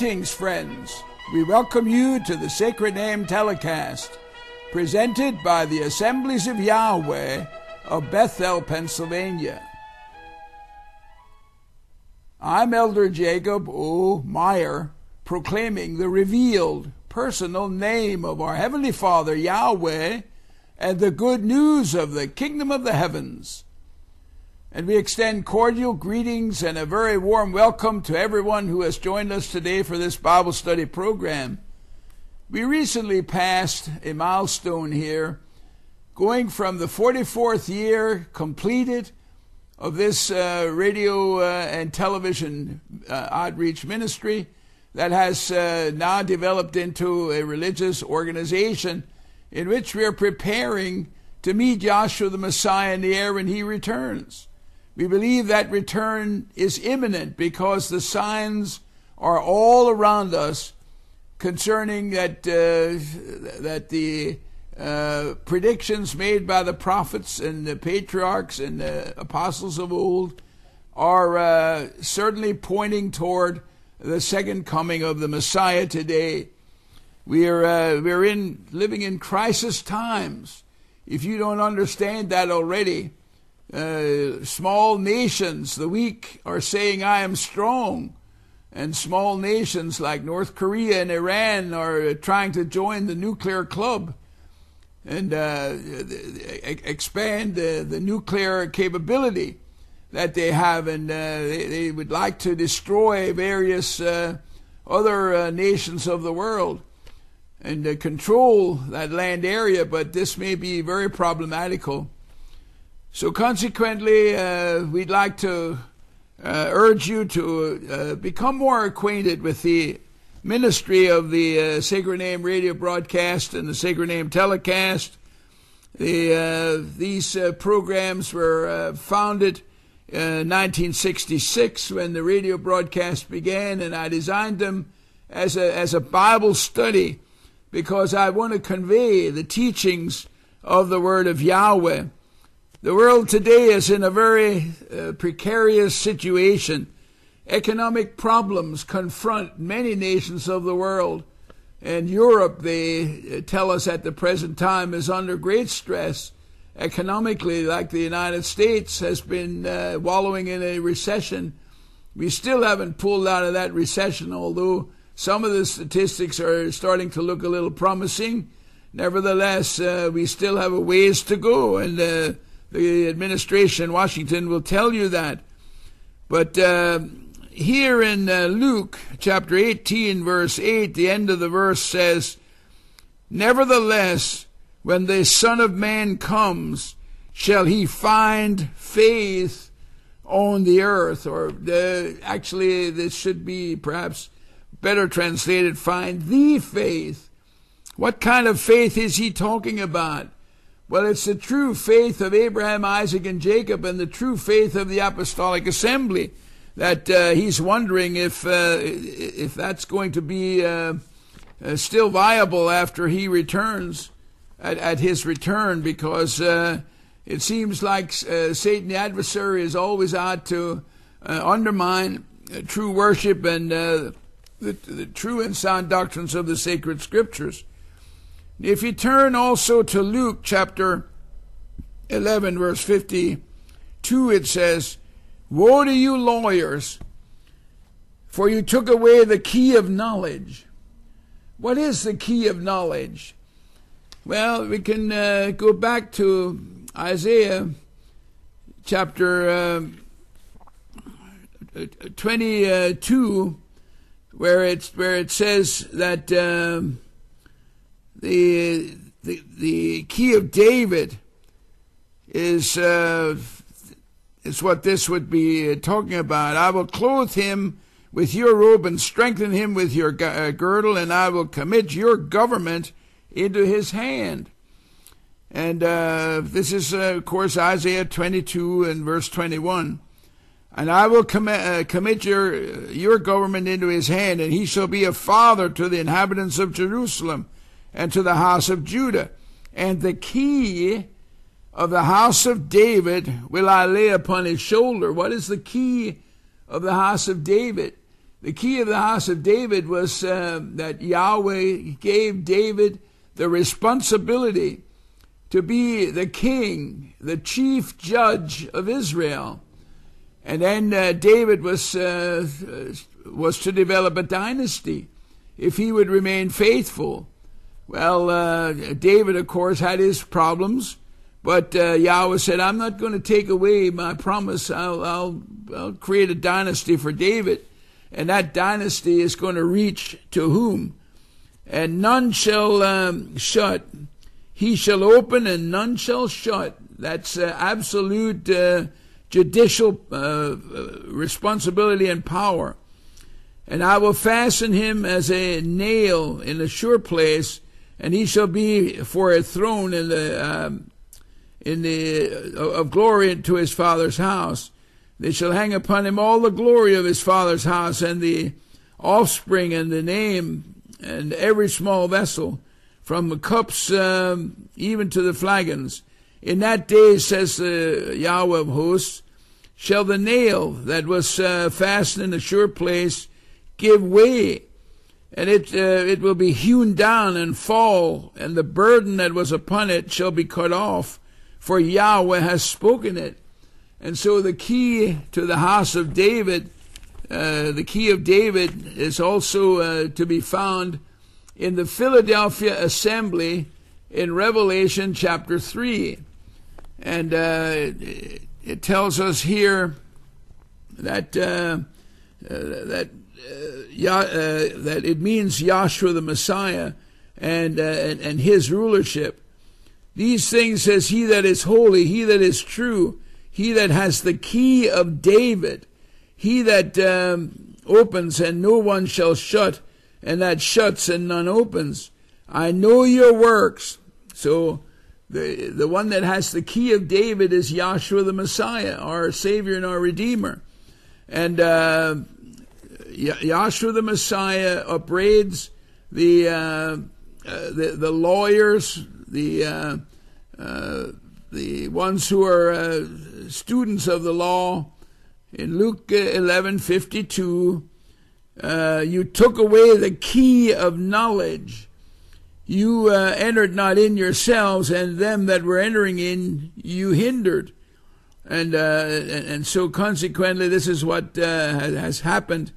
Greetings, friends. We welcome you to the Sacred Name Telecast, presented by the Assemblies of Yahweh of Bethel, Pennsylvania. I'm Elder Jacob O. Meyer, proclaiming the revealed personal name of our Heavenly Father, Yahweh, and the good news of the kingdom of the heavens. And we extend cordial greetings and a very warm welcome to everyone who has joined us today for this Bible study program. We recently passed a milestone here, going from the 44th year completed of this radio and television outreach ministry that has now developed into a religious organization in which we are preparing to meet Yahshua the Messiah in the air when he returns. We believe that return is imminent because the signs are all around us concerning that the predictions made by the prophets and the patriarchs and the apostles of old are certainly pointing toward the second coming of the Messiah today. We're living in crisis times. If you don't understand that already, small nations, the weak, are saying, I am strong. And small nations like North Korea and Iran are trying to join the nuclear club and expand the nuclear capability that they have. And they would like to destroy various other nations of the world and control that land area. But this may be very problematical. So consequently, we'd like to urge you to become more acquainted with the ministry of the Sacred Name radio broadcast and the Sacred Name Telecast. These programs were founded in 1966 when the radio broadcast began, and I designed them as a Bible study because I want to convey the teachings of the Word of Yahweh. The world today is in a very precarious situation. Economic problems confront many nations of the world. And Europe, they tell us at the present time, is under great stress economically, like the United States has been wallowing in a recession. We still haven't pulled out of that recession, although some of the statistics are starting to look a little promising. Nevertheless, we still have a ways to go, and the administration in Washington will tell you that. But here in Luke chapter 18, verse 8, the end of the verse says, Nevertheless, when the Son of Man comes, shall he find faith on the earth? Or actually, this should be perhaps better translated, find the faith. What kind of faith is he talking about? Well, it's the true faith of Abraham, Isaac, and Jacob, and the true faith of the Apostolic Assembly that he's wondering if that's going to be still viable after he returns, at his return, because it seems like Satan, the adversary, is always out to undermine true worship and the true and sound doctrines of the sacred scriptures. If you turn also to Luke chapter 11, verse 52, it says, Woe to you lawyers, for you took away the key of knowledge. What is the key of knowledge? Well, we can go back to Isaiah chapter 22, where it says that the key of David is what this would be talking about. I will clothe him with your robe and strengthen him with your girdle, and I will commit your government into his hand. And this is, of course, Isaiah 22 and verse 21. And I will commit your government into his hand, and he shall be a father to the inhabitants of Jerusalem and to the house of Judah. And the key of the house of David will I lay upon his shoulder. What is the key of the house of David? The key of the house of David was that Yahweh gave David the responsibility to be the king, the chief judge of Israel. And then David was to develop a dynasty if he would remain faithful. Well, David, of course, had his problems, but Yahweh said, I'm not going to take away my promise. I'll create a dynasty for David, and that dynasty is going to reach to whom? And none shall shut. He shall open and none shall shut. That's absolute judicial responsibility and power. And I will fasten him as a nail in a sure place, and he shall be for a throne of glory to his father's house. They shall hang upon him all the glory of his father's house, and the offspring, and the name, and every small vessel, from the cups even to the flagons. In that day, says the Yahweh of hosts, shall the nail that was fastened in a sure place give way, and it will be hewn down and fall, and the burden that was upon it shall be cut off, for Yahweh has spoken it. And so the key to the house of David, the key of David, is also to be found in the Philadelphia Assembly in Revelation chapter 3. And it tells us here that that it means Yahshua the Messiah and his rulership. These things says he that is holy, he that is true, he that has the key of David, he that opens and no one shall shut, and that shuts and none opens. I know your works. So the one that has the key of David is Yahshua the Messiah, our Savior and our Redeemer. And Yahshua the Messiah upbraids the lawyers, the ones who are students of the law. In Luke 11:52, you took away the key of knowledge. You entered not in yourselves, and them that were entering in you hindered. And so consequently, this is what has happened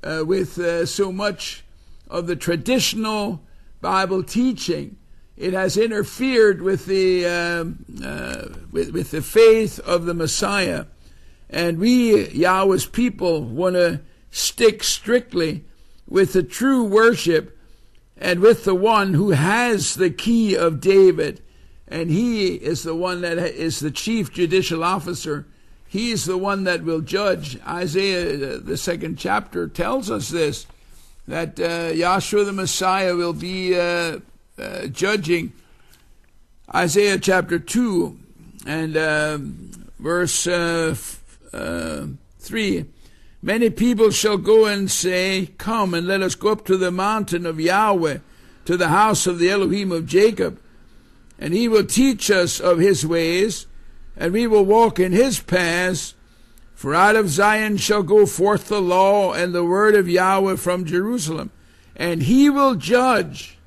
with so much of the traditional Bible teaching. It has interfered with the faith of the Messiah. And we, Yahweh's people, want to stick strictly with the true worship and with the one who has the key of David. And he is the one that is the chief judicial officer. He is the one that will judge. Isaiah, the 2nd chapter, tells us this, that Yahshua the Messiah will be judging. Isaiah chapter 2 and verse 3. Many people shall go and say, come and let us go up to the mountain of Yahweh, to the house of the Elohim of Jacob. And he will teach us of his ways, and we will walk in his paths. For out of Zion shall go forth the law and the word of Yahweh from Jerusalem. And he will judge.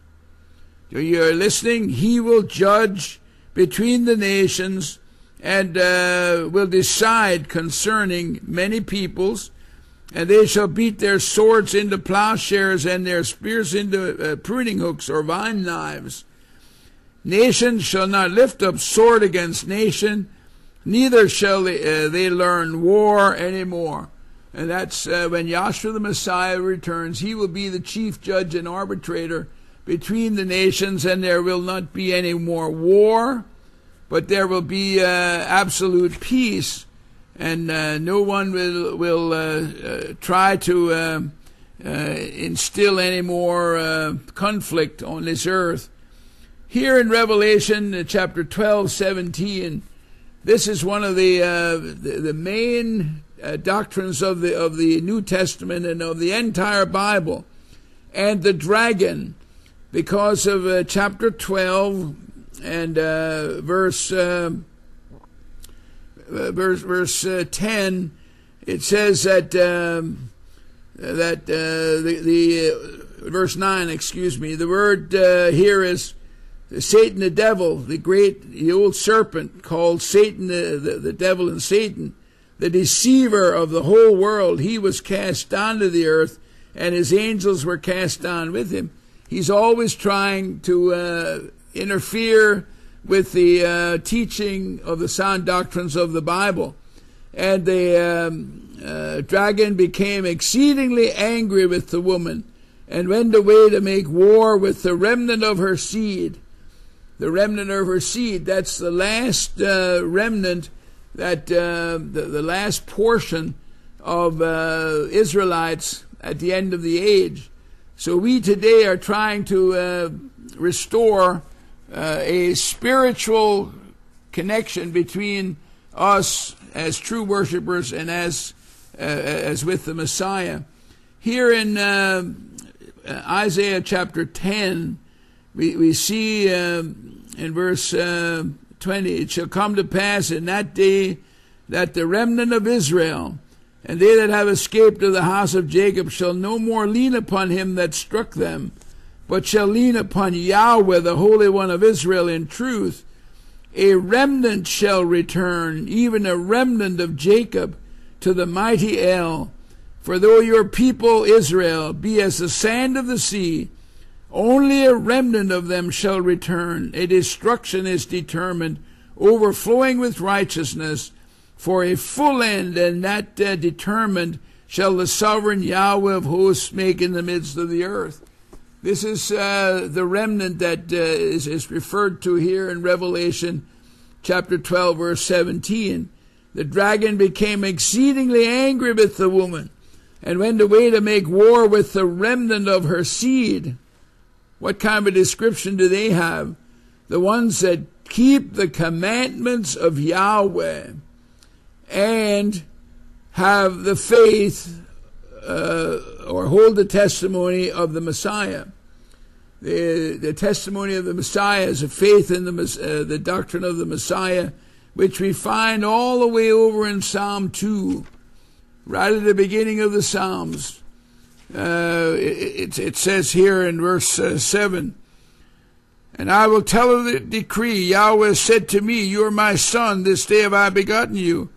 You're listening? He will judge between the nations, and will decide concerning many peoples. And they shall beat their swords into plowshares and their spears into pruning hooks or vine knives. Nation shall not lift up sword against nation, neither shall they learn war anymore. And that's when Yahshua the Messiah returns. He will be the chief judge and arbitrator between the nations, and there will not be any more war, but there will be absolute peace, and no one will try to instill any more conflict on this earth. Here in Revelation chapter 12:17, this is one of the main doctrines of the New Testament and of the entire Bible. And the dragon, because of chapter 12 and verse 10, it says that verse 9, excuse me, the word here is Satan the devil, the old serpent called Satan, the devil and Satan, the deceiver of the whole world. He was cast down to the earth, and his angels were cast down with him. He's always trying to interfere with the teaching of the sound doctrines of the Bible. And the dragon became exceedingly angry with the woman, and went away to make war with the remnant of her seed. The remnant of her seed, that's the last remnant, that the last portion of Israelites at the end of the age. So we today are trying to restore a spiritual connection between us as true worshipers and as with the Messiah. Here in Isaiah chapter 10, we see in verse 20, it shall come to pass in that day that the remnant of Israel and they that have escaped of the house of Jacob shall no more lean upon him that struck them, but shall lean upon Yahweh, the Holy One of Israel, in truth. A remnant shall return, even a remnant of Jacob, to the mighty El. For though your people Israel be as the sand of the sea, only a remnant of them shall return. A destruction is determined, overflowing with righteousness, for a full end, and that determined shall the sovereign Yahweh of hosts make in the midst of the earth. This is the remnant that is referred to here in Revelation chapter 12, verse 17. The dragon became exceedingly angry with the woman, and went away to make war with the remnant of her seed. What kind of a description do they have? The ones that keep the commandments of Yahweh and have the faith or hold the testimony of the Messiah. The testimony of the Messiah is a faith in the doctrine of the Messiah, which we find all the way over in Psalm 2, right at the beginning of the Psalms. It says here in verse 7, and I will tell of the decree. Yahweh said to me, you are my son, this day have I begotten you.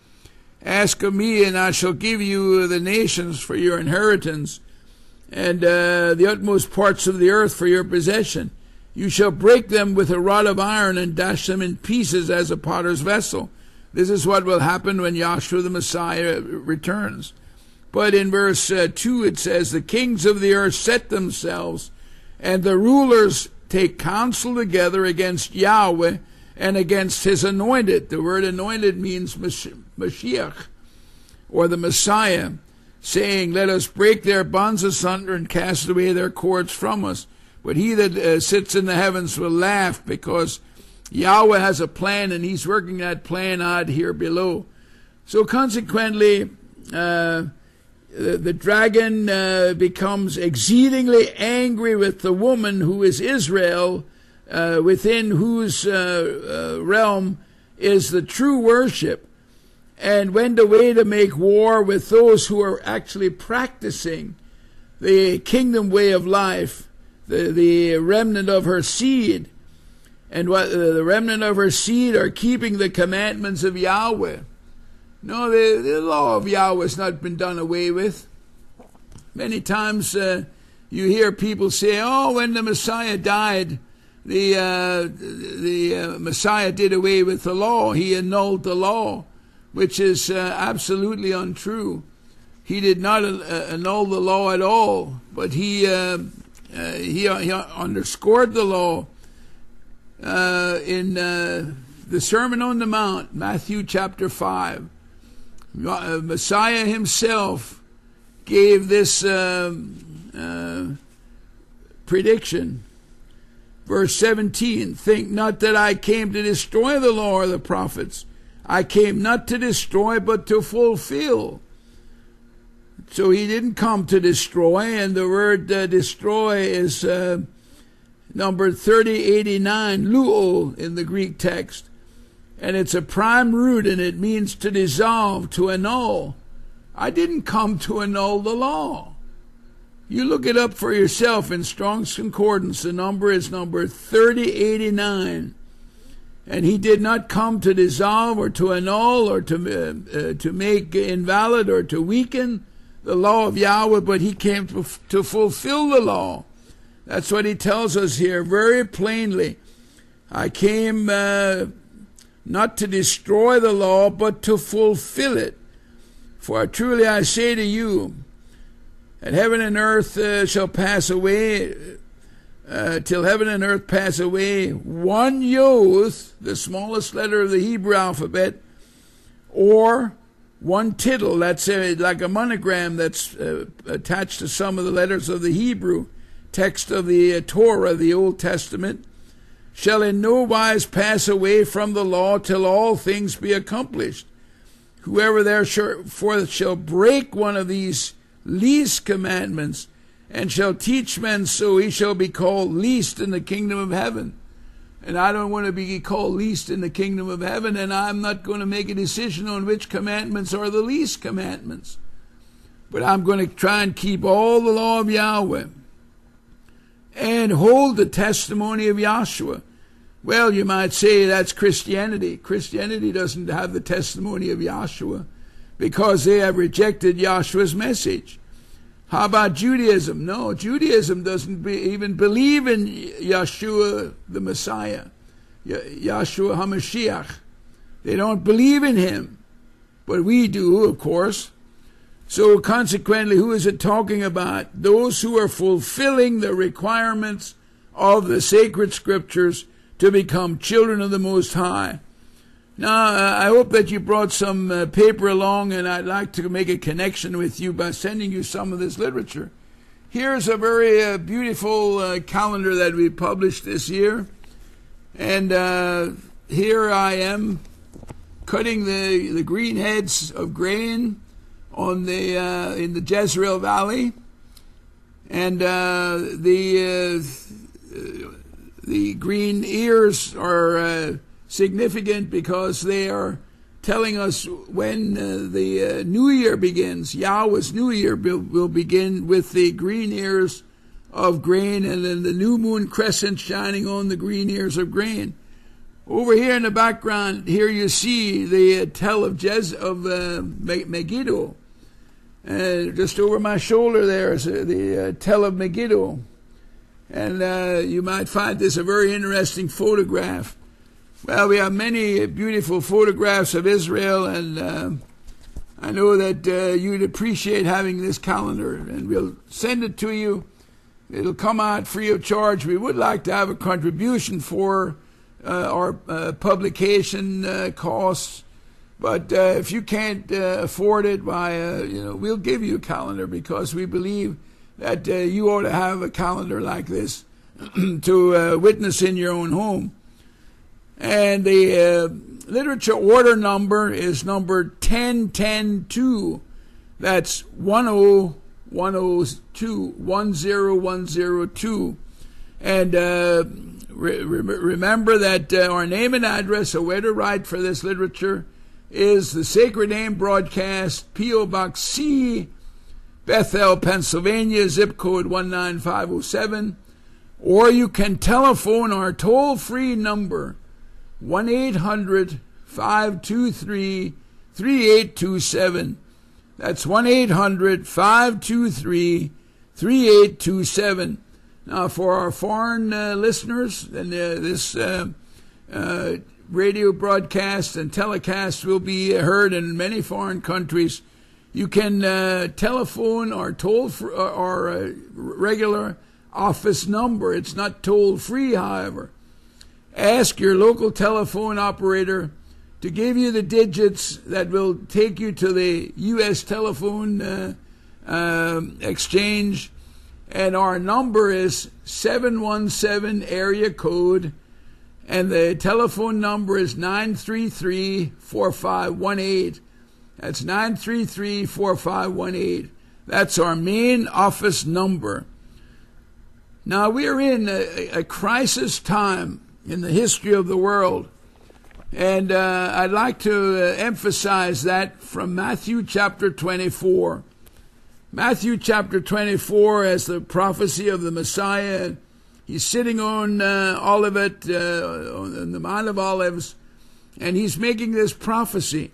Ask of me, and I shall give you the nations for your inheritance, and the utmost parts of the earth for your possession. You shall break them with a rod of iron, and dash them in pieces as a potter's vessel. This is what will happen when Yahshua the Messiah returns. But in verse 2 it says, the kings of the earth set themselves, and the rulers take counsel together against Yahweh and against his anointed. The word anointed means Mashiach, or the Messiah, saying, let us break their bonds asunder and cast away their cords from us. But he that sits in the heavens will laugh, because Yahweh has a plan, and he's working that plan out here below. So consequently, the dragon becomes exceedingly angry with the woman who is Israel, within whose realm is the true worship, and went away to make war with those who are actually practicing the kingdom way of life, the remnant of her seed. And what the remnant of her seed are keeping the commandments of Yahweh. No, the law of Yahweh has not been done away with. Many times you hear people say, oh, when the Messiah died, the Messiah did away with the law. He annulled the law, which is absolutely untrue. He did not annul the law at all, but he underscored the law in the Sermon on the Mount, Matthew chapter 5. Messiah himself gave this prediction. Verse 17, think not that I came to destroy the law or the prophets. I came not to destroy, but to fulfill. So he didn't come to destroy, and the word destroy is number 3089, luo, in the Greek text. And it's a prime root, and it means to dissolve, to annul. I didn't come to annul the law. You look it up for yourself in Strong's Concordance. The number is number 3089. And he did not come to dissolve or to annul or to make invalid or to weaken the law of Yahweh, but he came to fulfill the law. That's what he tells us here very plainly. I came not to destroy the law, but to fulfill it. For truly I say to you, that heaven and earth shall pass away, till heaven and earth pass away, one yoth, the smallest letter of the Hebrew alphabet, or one tittle, that's like a monogram that's attached to some of the letters of the Hebrew text of the Torah, the Old Testament, shall in no wise pass away from the law till all things be accomplished. Whoever therefore shall break one of these least commandments, and shall teach men so, he shall be called least in the kingdom of heaven. And I don't want to be called least in the kingdom of heaven, and I'm not going to make a decision on which commandments are the least commandments. But I'm going to try and keep all the law of Yahweh and hold the testimony of Yahshua. Well, you might say that's Christianity. Christianity doesn't have the testimony of Yahshua because they have rejected Yahshua's message. How about Judaism? No, Judaism doesn't even believe in Yahshua the Messiah, Yahshua HaMashiach. They don't believe in him, but we do, of course. So consequently, who is it talking about? Those who are fulfilling the requirements of the sacred scriptures to become children of the Most High. Now, I hope that you brought some paper along, and I'd like to make a connection with you by sending you some of this literature. Here's a very beautiful calendar that we published this year. And here I am cutting the green heads of grain on in the Jezreel Valley. And the green ears are significant because they are telling us when the new year begins. Yahweh's new year will begin with the green ears of grain, and then the new moon crescent shining on the green ears of grain. Over here in the background, here you see the tell of Megiddo. Just over my shoulder there is the tell of Megiddo. And you might find this a very interesting photograph. Well, we have many beautiful photographs of Israel, and I know that you'd appreciate having this calendar, and we'll send it to you. It'll come out free of charge. We would like to have a contribution for our publication costs, but if you can't afford it, why, we'll give you a calendar, because we believe that you ought to have a calendar like this to witness in your own home. And the literature order number is number 10102. That's 10102. And remember that our name and address, or where to write for this literature, is the Sacred Name Broadcast, P.O. Box C, Bethel, Pennsylvania, zip code 19507. Or you can telephone our toll-free number, 1-800-523-3827. That's 1-800-523-3827. Now, for our foreign listeners, and this radio broadcast and telecast will be heard in many foreign countries, you can telephone our our regular office number. It's not toll-free, however. Ask your local telephone operator to give you the digits that will take you to the U.S. telephone exchange. And our number is 717 area code. And the telephone number is 933-4518. That's 933-4518. That's our main office number. Now, we are in a crisis time in the history of the world. And I'd like to emphasize that from Matthew chapter 24. Matthew chapter 24 as the prophecy of the Messiah. He's sitting on Olivet, on the Mount of Olives, and he's making this prophecy.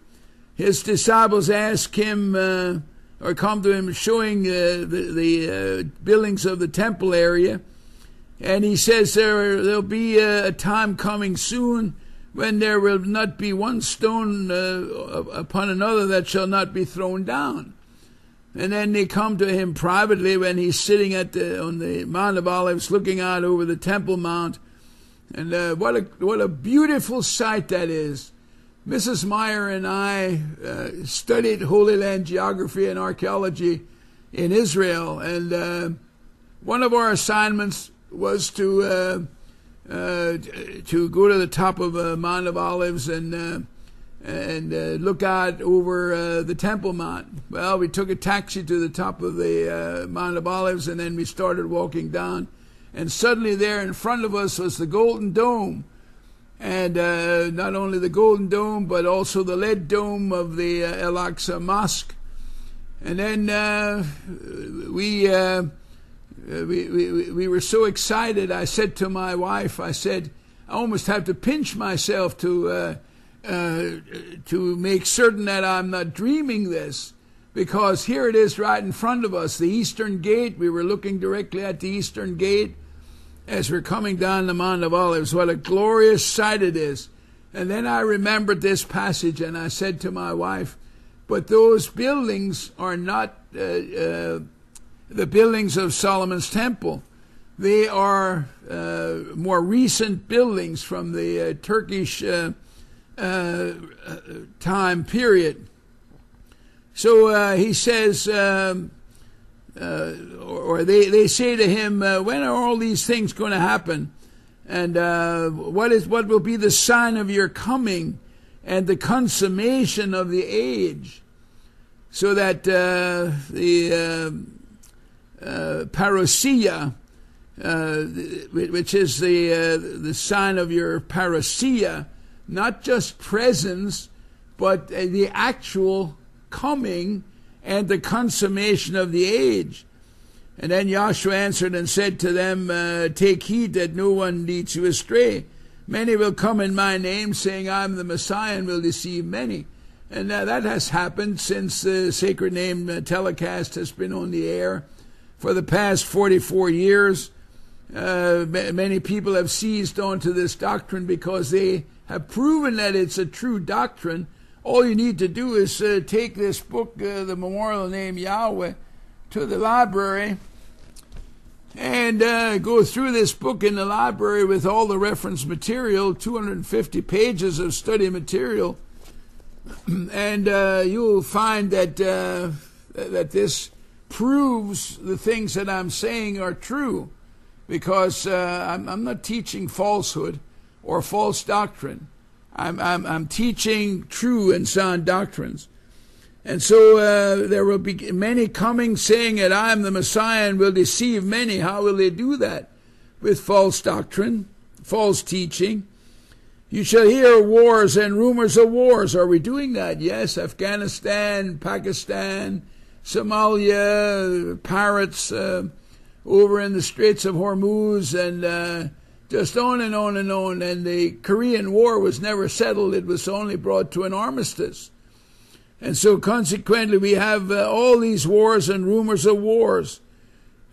His disciples ask him, or come to him, showing the buildings of the temple area. And he says there'll be a time coming soon when there will not be one stone upon another that shall not be thrown down. And then they come to him privately when he's sitting on the Mount of Olives looking out over the Temple Mount. And what a beautiful sight that is. Mrs. Meyer and I studied Holy Land geography and archaeology in Israel. And one of our assignments was to go to the top of Mount of Olives and look out over the Temple Mount. Well, we took a taxi to the top of the Mount of Olives, and then we started walking down. And suddenly there in front of us was the Golden Dome. And not only the Golden Dome, but also the lead dome of the Al-Aqsa Mosque. And then we were so excited. I said to my wife, I said, I almost have to pinch myself to make certain that I'm not dreaming this, because here it is right in front of us, the Eastern Gate. We were looking directly at the Eastern Gate as we're coming down the Mount of Olives. What a glorious sight it is. And then I remembered this passage, and I said to my wife, but those buildings are not the buildings of Solomon's temple. They are more recent buildings from the Turkish time period. So he says, or they say to him, when are all these things going to happen? And what will be the sign of your coming and the consummation of the age? So that the parousia, which is the sign of your parousia, not just presence, but the actual coming and the consummation of the age. And then Joshua answered and said to them, take heed that no one leads you astray. Many will come in my name, saying, I am the Messiah, and will deceive many. And that has happened since the Sacred Name Telecast has been on the air for the past 44 years. Many people have seized onto this doctrine because they have proven that it's a true doctrine. All you need to do is take this book, the Memorial Name Yahweh, to the library and go through this book in the library with all the reference material, 250 pages of study material, and you'll find that that this proves the things that I'm saying are true, because I'm not teaching falsehood or false doctrine. I'm teaching true and sound doctrines. And so there will be many coming saying that I am the Messiah, and will deceive many. How will they do that? With false doctrine, false teaching. You shall hear wars and rumors of wars. Are we doing that? Yes. Afghanistan, Pakistan, Somalia, pirates over in the Straits of Hormuz, and just on and on and on. And the Korean War was never settled. It was only brought to an armistice. And so consequently we have all these wars and rumors of wars.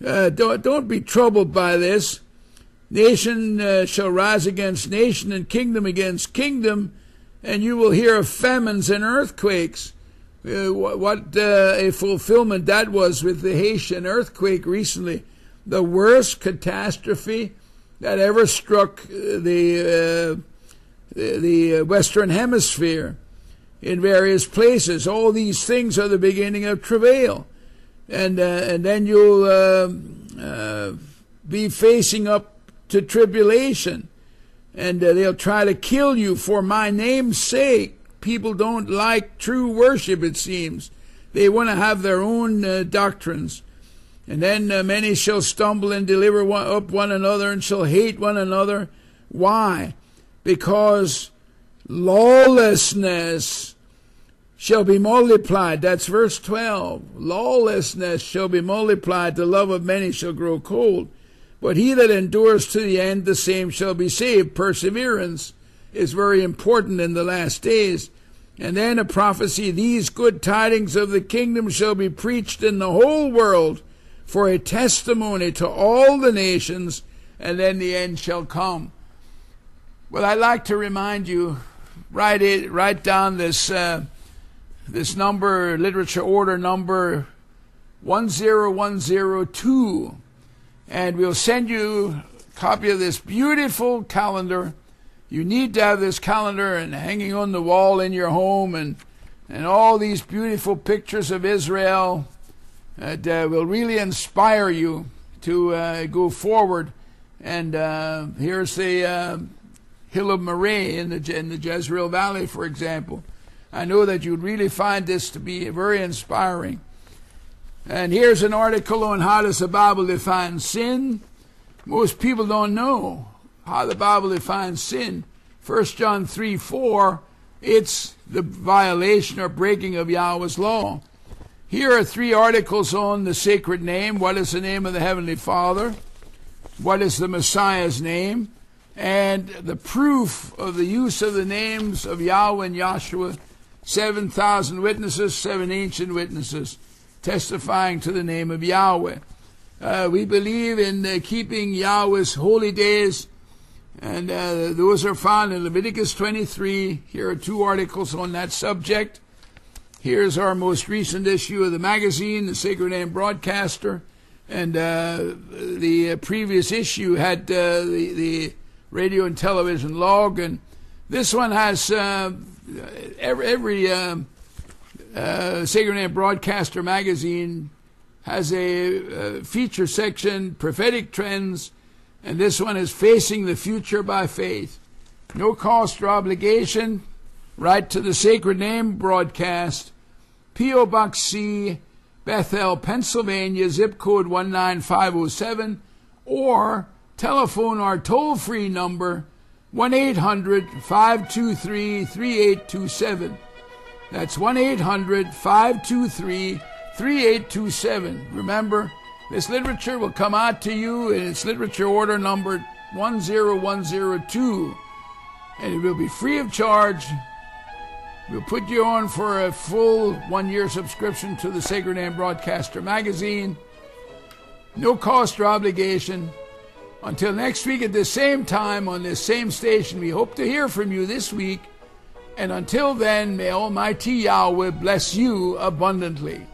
Don't be troubled by this. Nation shall rise against nation, and kingdom against kingdom, and you will hear of famines and earthquakes. What a fulfillment that was with the Haitian earthquake recently. The worst catastrophe that ever struck the Western Hemisphere in various places. All these things are the beginning of travail. And then you'll be facing up to tribulation. And they'll try to kill you for my name's sake. People don't like true worship, it seems. They want to have their own doctrines. And then many shall stumble and deliver up one another, and shall hate one another. Why? Because lawlessness shall be multiplied. That's verse 12. Lawlessness shall be multiplied. The love of many shall grow cold. But he that endures to the end, the same shall be saved. Perseverance is very important in the last days. And then a prophecy, these good tidings of the kingdom shall be preached in the whole world for a testimony to all the nations, and then the end shall come. Well, I'd like to remind you, write down this number, literature order number 10102, and we'll send you a copy of this beautiful calendar. You need to have this calendar and hanging on the wall in your home, and all these beautiful pictures of Israel that will really inspire you to go forward. And here's the Hill of Moreh in the Jezreel Valley, for example. I know that you'd really find this to be very inspiring. And here's an article on how does the Bible define sin. Most people don't know how the Bible defines sin. 1 John 3:4, it's the violation or breaking of Yahweh's law. Here are 3 articles on the sacred name. What is the name of the Heavenly Father? What is the Messiah's name? And the proof of the use of the names of Yahweh and Yahshua. 7,000 witnesses, 7 ancient witnesses, testifying to the name of Yahweh. We believe in keeping Yahweh's holy days, and those are found in Leviticus 23. Here are 2 articles on that subject. Here's our most recent issue of the magazine, the Sacred Name Broadcaster, and the previous issue had the radio and television log, and this one has every Sacred Name Broadcaster magazine has a feature section, prophetic trends, and this one is facing the future by faith. No cost or obligation. Write to the Sacred Name Broadcast, P.O. Box C, Bethel, Pennsylvania, zip code 19507, or telephone our toll-free number 1-800-523-3827. That's 1-800-523-3827. Remember, this literature will come out to you in its literature order number 10102, and it will be free of charge. We'll put you on for a full 1-year subscription to the Sacred Name Broadcaster magazine. No cost or obligation. Until next week at the same time on this same station, we hope to hear from you this week. And until then, may Almighty Yahweh bless you abundantly.